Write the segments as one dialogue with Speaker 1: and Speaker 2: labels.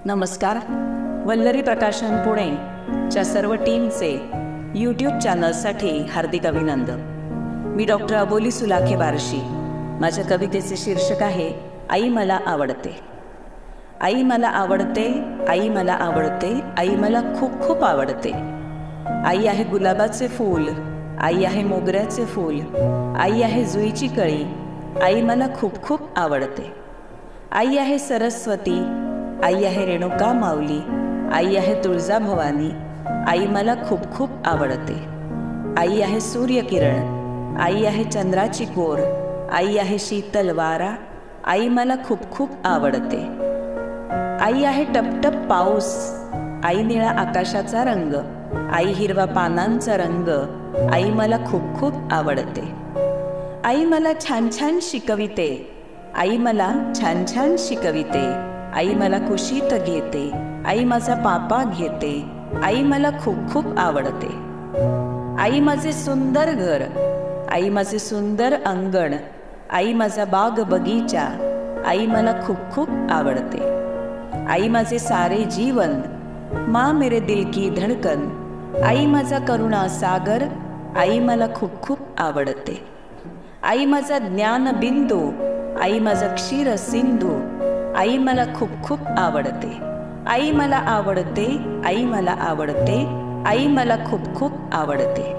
Speaker 1: नमस्कार. वल्लरी प्रकाशन पुणेच्या सर्व टीमचे यूट्यूब चॅनलसाठी हार्दिक अभिनंदन. मी डॉक्टर अबोली सुलाखे बार्शी. माझ्या कवितेचे शीर्षक आहे आई मला आवडते. आई मला आवडते, आई मला आवडते, आई मला खूप खूप आवडते. आई आहे गुलाबाचे फूल, आई आहे मोगऱ्याचे फूल, आई आहे जुईची कळी, आई मला खूप खूप आवडते. आई आहे सरस्वती, आई आहे रेणुका माऊली, आई आहे तुळजाभवानी, आई मला खूप खूप आवडते. आई आहे सूर्यकिरण, आई आहे चंद्राची कोर, आई आहे शीतल वारा, आई मला खूप खूप आवडते. आई आहे टपटप पाऊस, आई निळा आकाशाचा रंग, आई हिरवा पानांचा रंग, आई मला खूप खूप आवडते. आई मला छान छान शिकविते, आई मला छान छान शिकविते, आई मला कुशीत घेते, आई माझा पापा घेते, आई मला खूप खूप आवडते. आई माझे सुंदर घर, आई माझे सुंदर अंगण, आई माझा बाग बगीचा, आई मला खूप खूप आवडते. आई माझे सारे जीवन, माँ मेरे दिल की धडकन, आई माझा करुणा सागर, आई मला खूप खूप आवडते. आई माझा ज्ञान बिंदू, आई माझा क्षीर सिंधू, आई मला खूप खूप आवडते. आई मला आवडते, आई मला आवडते, आई मला खूप खूप आवडते.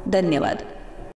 Speaker 1: धन्यवाद.